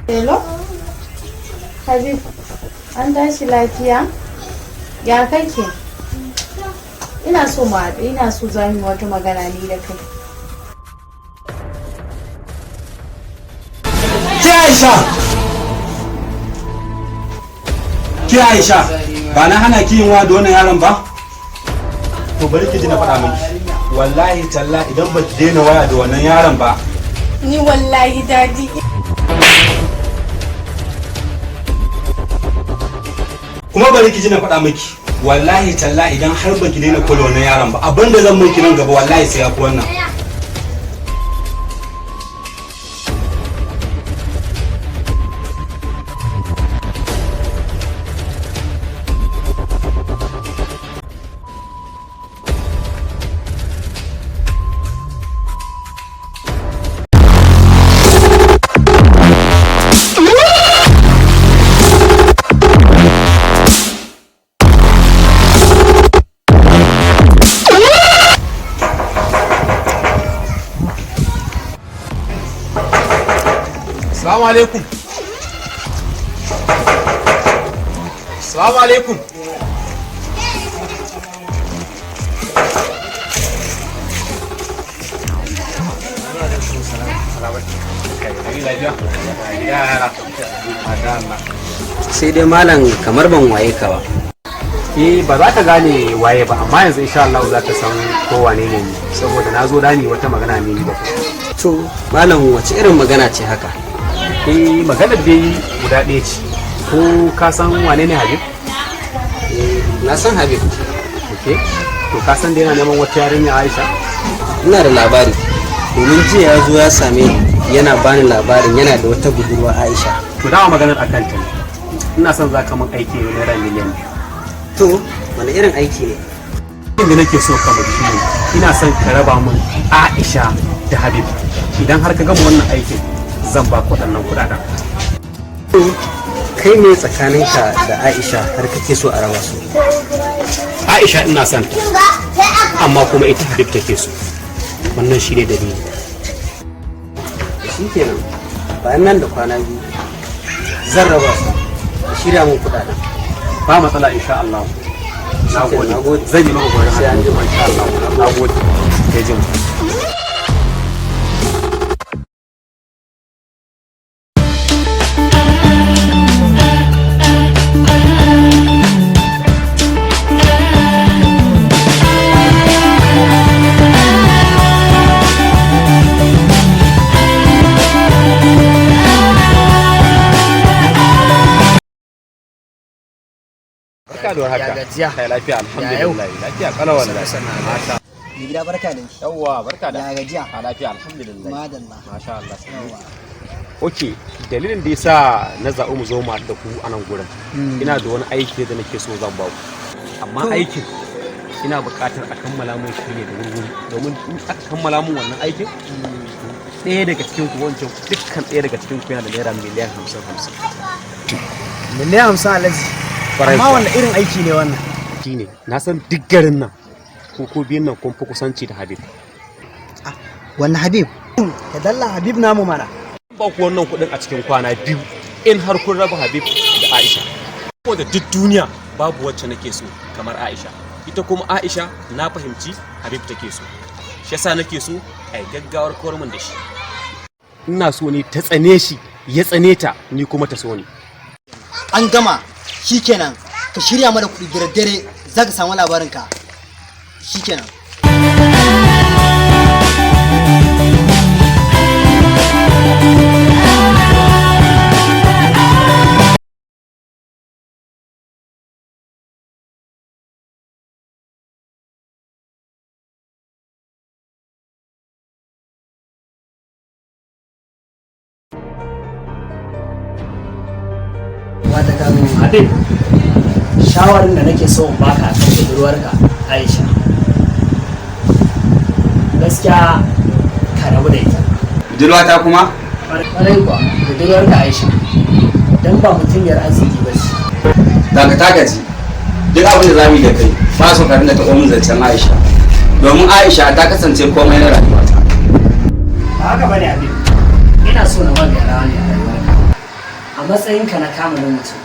Hello? Habib, an tashi lafiya? Ya kake? Ina so mu haɗu, ina so za mu wata magana ni da kai. Ki Aisha! Ki Aisha! Ba na hana ki yin wa da wannan yaron ba? To bari ki ji na faɗa miki. Wallahi talla idan ba ki daina waya da wannan yaron ba. Ni wallahi dadi. Kuma bari ki ji na faɗa miki. Wallahi talla idan har ba ki daina kula wannan yaron ba, abinda zan miki nan gaba wallahi sai ya fi wannan. Assalamu alaikum. Assalamu alaikum. Sai dai malam kamar ban waye ka ba. Ba za ka gane waye ba, amma yanzu insha Allah za ka san ko wane ne ni, saboda na zo dani wata magana ne ni ba. To malam wace irin magana ce haka? Maganar dai guda ɗaya ce. Ko ka san wane ne Habib? Na san Habib. Okay. To ka san da yana neman wata yarinya Aisha? Ina da labari. Domin jiya ya zo ya same ni yana bani labarin yana da wata budurwa Aisha. To dama maganar akan ta ne. Ina son za ka min aiki ne naira miliyan 2. To wani irin aiki ne? Inda nake so ka bari shi ne. Ina son ka raba min Aisha da Habib. Idan har ka gama wannan aikin zan ba ku waɗannan kuɗaɗen. Kai ne tsakaninka da Aisha har kake so a raba su? Aisha ina son ta, amma kuma ita Habib take so. Wannan shi ne dalili. Shi kenan, bayan nan da kwana biyu zan raba su da shirya mun kuɗaɗen. Ba matsala insha Allah. Na gode. Zan yi maka gobe sai an ji insha Allah. Na gode. Kai jin. Barka da warhaka. Gajiya. Kai lafiya alhamdulillah. Lafiya kalau wallahi. Masha. Ni gida barka da Yawwa barka da. Ya gajiya. Ka lafiya alhamdulillah. Madalla. Masha Allah. Yawwa. Okay, dalilin da yasa na zaɓi mu zo mu da ku a nan gurin. Ina da wani aiki da nake so zan ba ku. Amma aikin ina buƙatar a kammala mun shi ne da wuri domin in aka kammala mun wannan aikin ɗaya daga cikin ku wancan dukkan ɗaya daga cikin ku yana da naira miliyan 50. Miliyan 50 alaji. Amma wanda irin aiki ne wannan? Shine na san duk garin nan ko biyun nan kun fi kusanci da Habib. Wannan Habib? Ka dalla Habib namu mana. Ba ku wannan kuɗin a cikin kwana biyu in har kun raba Habib da Aisha. Ko da duk duniya babu wacce nake so kamar Aisha. Ita kuma Aisha na fahimci Habib take so. Shi yasa nake so ai gaggawar kawar min da shi. Ina so ne ta tsane shi ya tsane ta ni kuma ta so ni. An gama. Shikenan ka shirya mana kuɗi da dare za ka samu labarinka. Shikenan. Habib, shawarin da nake so in baka kan budurwarka Aisha, gaskiya ka rabu da ita. Budurwata kuma? Ƙwarai kuwa, budurwarka Aisha, don ba mutumiyar arziki ba ce. Daga ta gaji, duk abin da za mu yi da kai ba so ka rinda taɓa min zancen Aisha. Domin Aisha ta kasance komai na rayuwata. Ba haka bane Habib, ina so na magana ne a rayuwarka. a matsayinka na kamalin mutum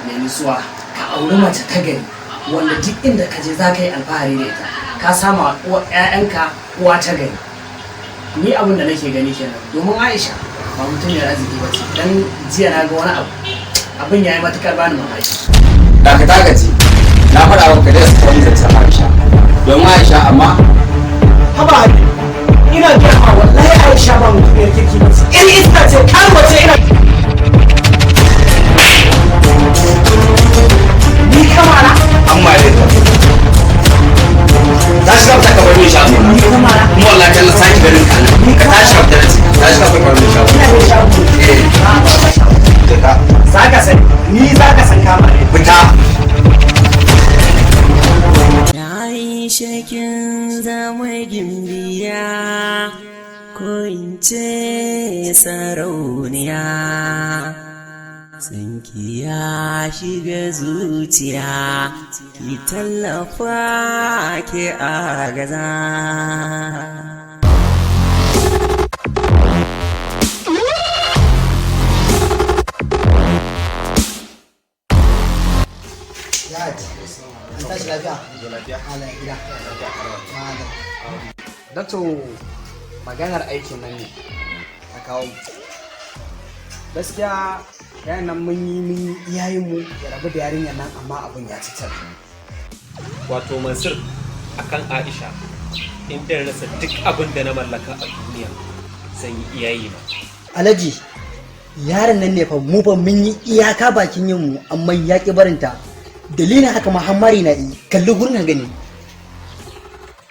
mai nutsuwa ka auri mace ta gari wanda duk inda ka je za ka yi alfahari da ita ka sama ‘ya'yanka uwa ta gari. Ni abin da nake gani kenan domin Aisha ba mutum ya arziki ba ce dan jiya na ga wani abin ya yi matukar bani mamaki. Da ka tagaci na faɗa maka da su wani zancen Aisha domin Aisha amma haba ina gama wallahi Aisha ba mutum ya kirki ba in iska ce kan wace ina ni kamara amma dai za shi ka ka bar min shago ni kamara kuma wallahi kan saki garin ka ka tashi ka da ci tashi ka bar min shago ina da shago ka zaka san ni zaka san kamare fita shakin zama gimbiya ko in ce sarauniya sanki ya shiga zuciya ki tallafa ki agaza. Dato maganar aikin nan ne a kawo gaskiya yayin nan mun yi iyayenmu ya rabu da yarinyar nan amma abin ya ci tar. Wato Mansur akan Aisha in ɗin rasa duk abin da na mallaka a duniya zan yi iyayi ba. Alhaji yaron nan ne fa mu fa mun yi iyaka bakin yin mu amma ya ki barinta dalilin haka Muhammadu na yi kalli gurin gani.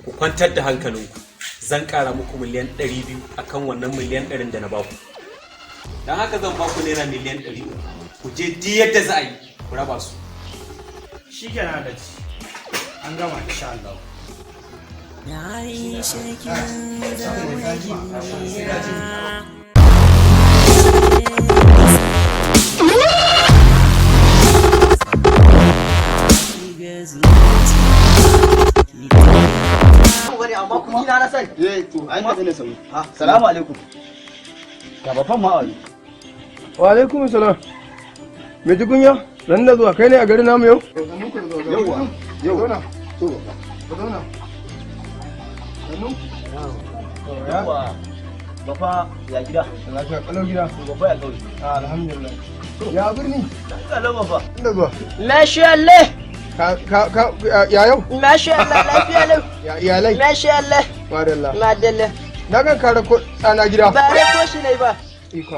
Ku kwantar da hankalinku zan ƙara muku miliyan 200 akan wannan miliyan 100 da na baku. Don haka zan baku naira miliyan 100 ku je duk yadda za a yi ku raba su. Shi kenan da ci an gama insha Allah. Na yi shakin zama gimbiya amma kuma ina na sani to ai ma ne sauyi assalamu alaikum ga bafan ma wani wa alaikum salam me tukunya nan da zuwa kai ne a garin namu yau yawa to zauna yawa bafa ya gida lafiya kalau gida bafa ya kauye alhamdulillah ya birni kalau bafa inda zuwa Masha Allah. ya yau Masha Allah lafiya lau. ya iyalai Masha Allah. madalla Madalla. na kan kare ko tsana gida Ba rai ko shi ne ba.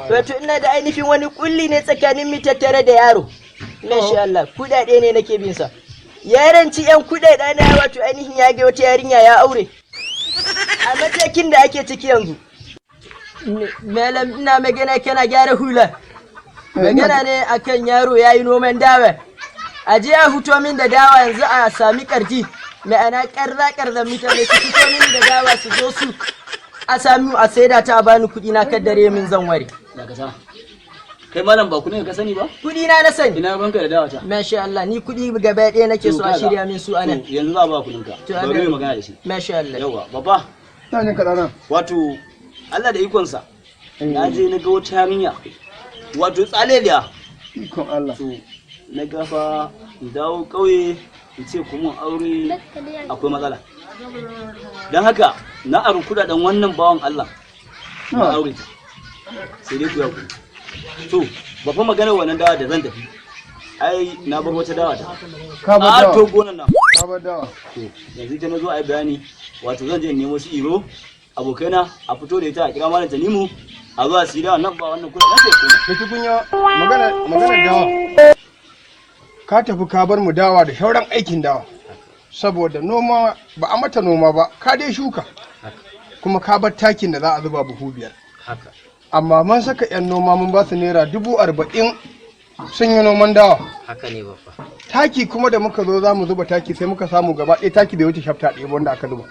Wato ina da ainihin wani kulli ne tsakanin mi tattare da yaro. Masha Allah kudade ne nake bin sa. Yaranci yan kudade na wato ainihin ya ga wata yarinya ya aure. A matakin da ake ciki yanzu. Malam ina magana kana gyara hula. Magana ne akan yaro yayi noman dawa. A je a fito min da dawa yanzu a sami karti ma'ana karza mutane su fito min da dawa su zo su a sami a saida ta a bani kuɗi na kaddare min zan ware. daga kai malam ba kuɗin ka sani ba Kuɗi na sani. ina banka da dawa ta Masha Allah ni kuɗi gaba ɗaya nake so a shirya min su anan. yanzu za a ba kuɗin ka bari mu magana da shi Masha Allah. yawa baba ta ne kadana wato Allah da ikonsa na je na ga wata yarinya wato tsaleliya ikon Allah to na gafa in dawo kauye in ce kuma aure akwai matsala don haka na aru kudaden wannan bawan Allah na aure ta sai dai ku yaku to ba fa magana wannan dawa da zan tafi ai na bar wata dawa ta ka bar dawa to gonan nan ka bar dawa to yanzu ta nazo ai bayani wato zan je in nemo su iro abokaina a fito da ita a kira malam Tanimu a zuwa su yi dawa nan ba wannan kudaden sai kuma da tukunya magana dawa ka tafi ka bar mu dawa da shauran aikin dawa saboda noma ba a mata noma ba ka dai shuka kuma ka bar takin da za a zuba buhu 5 amma mun saka yan noma mun ba su naira 40,000 sun yi noman dawa haka ne babba taki kuma da muka zo za mu zuba taki sai muka samu gaba ɗaya taki bai wuce shafta ɗaya wanda aka zuba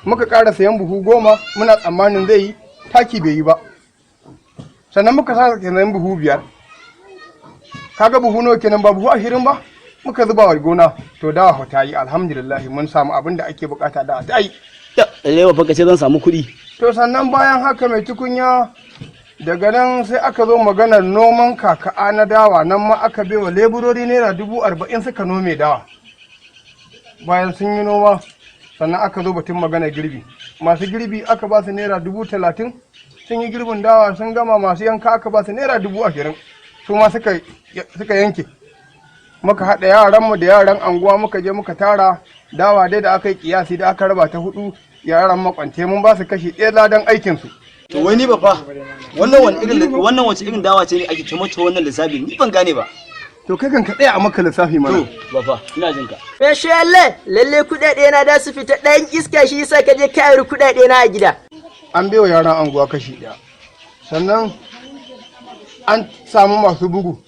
muka ƙara sayan buhu 10 muna tsammanin zai yi taki bai yi ba sannan muka sa sayan buhu 5 kaga buhu nawa kenan ba buhu 20 ba muka zuba wa gona to dawa ta yi alhamdulillah mun samu abin da ake bukata da ta yi lalle ba fa kace zan samu kuɗi to sannan bayan haka mai tukunya daga nan sai aka zo maganar noman kaka'a na dawa, nan ma aka bewa leburori naira 40,000 suka nome dawa. Bayan sun yi noma sannan aka zo batun magana girbi, masu girbi aka ba su naira 30,000, sun yi girbin dawa sun gama, masu yanka aka ba su naira 20,000, su ma suka yanke. Muka haɗa yaranmu da yaran anguwa muka je muka tara dawa dai da aka yi kiyasi da aka raba ta 4, yaran makwance mun ba su kashi 1 ladan aikinsu. To wai ni baba, wannan wace irin dawa ce ne ake ta mata wannan lissafi, ni ban gane ba. To kai kan ka tsaya a maka lissafi mana. To baba, ina jin ka. Masha Allah, lalle kuɗaɗe na da su fita ɗayan iska, shi yasa ka je ka yari kuɗaɗe na a gida. An baiwa yaran anguwa kashi 1. Sannan an samu masu bugu.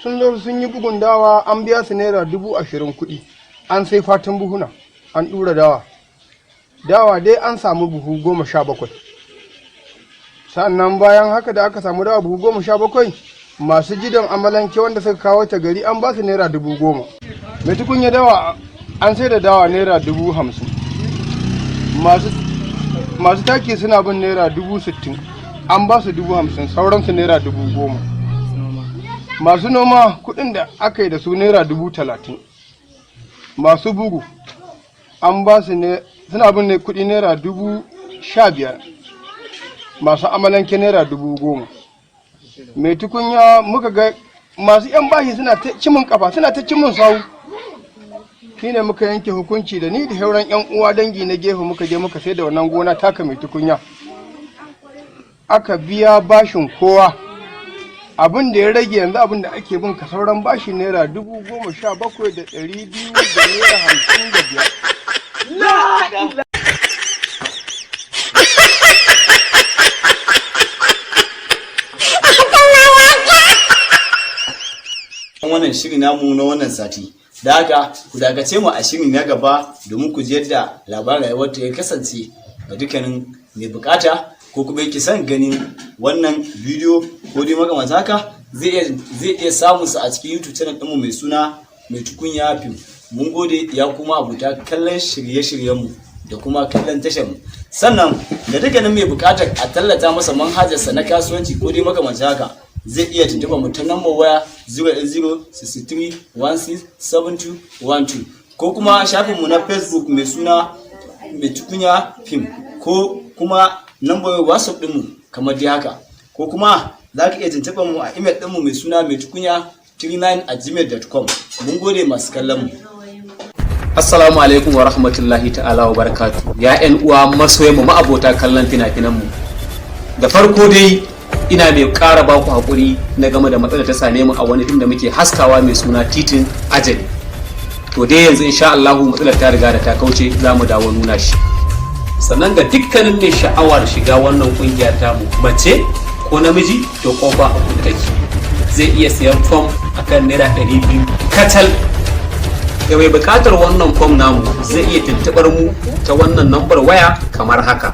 Sun zo sun yi bugun dawa, an biya su naira 20,000 kuɗi. An sai fatan buhuna, an ɗura dawa. Dawa dai an samu buhu 17. Sannan bayan haka da aka samu dawa buhu 17, masu gidan amalanke wanda suka kawo ta gari an ba su naira 10,000. Mai tukunya dawa an sai da dawa naira 50,000. Masu taki suna bin naira 60,000, an ba su 50,000, sauransu naira 10,000. Masu noma kuɗin da aka yi da su naira 30,000. Masu bugu an ba su ne suna bin kuɗi naira 15,000. Masu amalanke naira 10,000. Mai tukunya muka ga masu yan bashi suna ta cimin kafa, suna ta cimin sawu. Shine muka yanke hukunci da ni da sauran yan uwa dangi na gefe muka je muka sai da wannan gona taka mai tukunya. Aka biya bashin kowa. Abin da ya rage yanzu, abin da ake bin ka sauran bashi naira 17,200 da naira 55. Wannan shiri namu na wannan sati, da haka ku dakace mu a shiri na gaba domin ku ji yadda labarin rayuwar ta ya kasance ga dukkanin mai bukata ko kuma yake son ganin wannan bidiyo ko dai makamanta haka zai iya samun su a cikin YouTube channel ɗinmu mai suna Mai Tukunya Film. Mun gode ya kuma abuta kallon shirye-shiryenmu da kuma kallon tashar mu. Sannan da dukkanin mai bukatar a tallata masa manhajarsa na kasuwanci ko dai makamanta haka zai iya tuntuɓa mu ta lambar waya 08063167212 ko kuma shafinmu na Facebook mai suna Mai Tukunya Film ko kuma lambar WhatsApp ɗinmu kamar dai haka, ko kuma za ka iya tuntuɓa mu a email ɗinmu mai suna maitukunya39@gmail.com. Mun gode masu kallon mu. Assalamu alaikum wa rahmatullahi ta'ala wa barakatu. Ya 'yan uwa masoyan mu ma'abota kallon fina-finan mu. Da farko dai ina mai ƙara ba ku haƙuri na game da matsalar ta same mu a wani fim da muke haskawa mai suna Titin Ajali. To dai yanzu insha Allah matsalar ta riga da ta kauce, za mu dawo nuna shi. Sannan ga dukkanin mai sha'awar shiga wannan kungiyar tamu, mace ko namiji, to kofa a kuɗi take. Zai iya siyan fom akan naira 200 katal. Ga mai buƙatar wannan fom namu zai iya tuntuɓar mu ta wannan lambar waya kamar haka: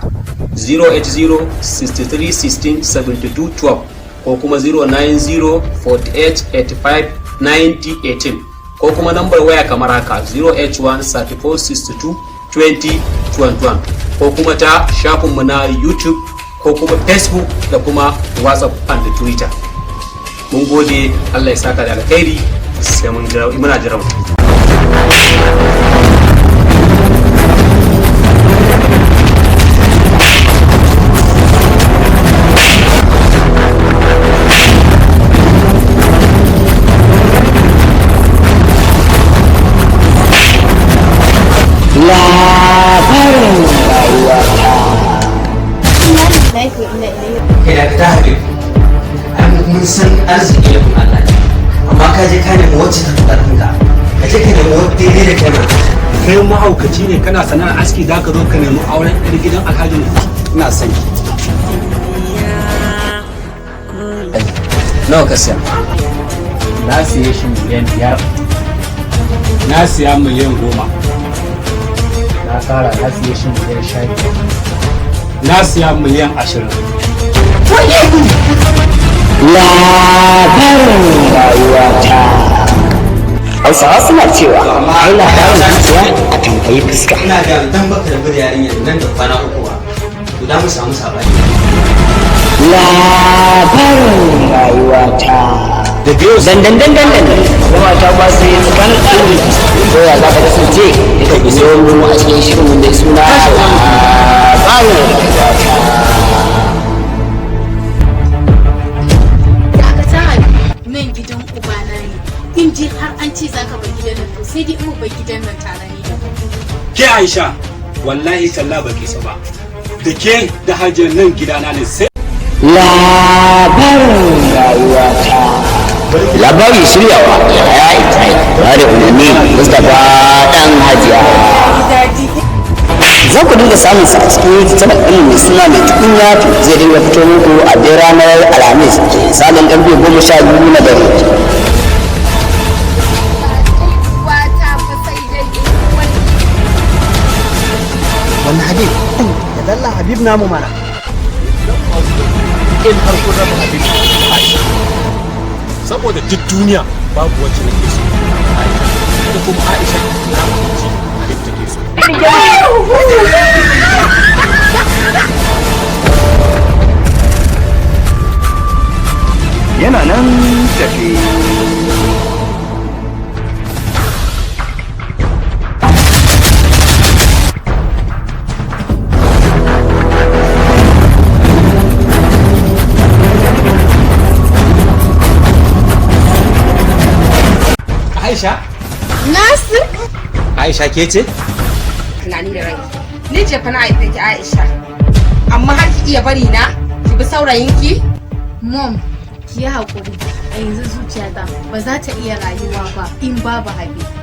08063167212 ko kuma 09048859018 ko kuma lambar waya kamar haka 08134622021 ko kuma ta shafinmu na YouTube ko kuma Facebook da kuma WhatsApp and Twitter. Mun gode, Allah ya saka da alkhairi, sai muna jira mu. Labarin rayuwata. Ina ka ta haɗe mun san arziki da kuma Allah ne, amma ka je ka nemi wacce ta fi ƙarfinka, ka je ka nemi wacce daidai da kai ma. Kai mahaukaci ne, kana sana'ar aski za ka zo ka nemi auren ɗan gidan alhaji ne. Ina son ki. Nawa ka siya? Na siye shi miliyan 5. Na siya miliyan 10. Na kara na siye shi miliyan 15. Na siya miliyan 20. Labarin rayuwata. Hausawa suna cewa ai labarin zuciya a tambayi fuska. Ina ga dan baka da bari yarinya nan da kwana 3 ba. To da mu samu sabani. labarin rayuwata dandan kuma ta ba sai tsakanin ɗin ko ya za ka kasance ita ku zo mu a cikin shirin mai suna labarin rayuwata. Nan gidan ubana ne, in ji har an ce za ka bar gidan nan to sai dai mu bar gidan nan tare ne da Ke Aisha, wallahi talla ba ke ba. Da ke da hajiyar nan gidana ne sai. Labarin rayuwata. Labari shiryawa ya ita tare da umarni Mustapha dan Hajiya. Za ku dinga samun sa a cikin tattabar ɗin mai suna mai tukunya zai dinga fito muku a dai ranar Alhamis misalin ƙarfe 12 na dare. Wani Habib, da dalla Habib namu mana. In har kun raba Habib da Aisha. Saboda duk duniya babu wacce nake so. Ita kuma Aisha na fahimci Habib take so. Yana nan tafi. Aisha? Nasir? Aisha ke ce? Tunani da rai. Ni ce fa na haife ki Aisha. Amma har ki iya bari na ki bi saurayinki? Mom, ki yi haƙuri. A yanzu zuciyata ba za ta iya rayuwa ba in babu Habib.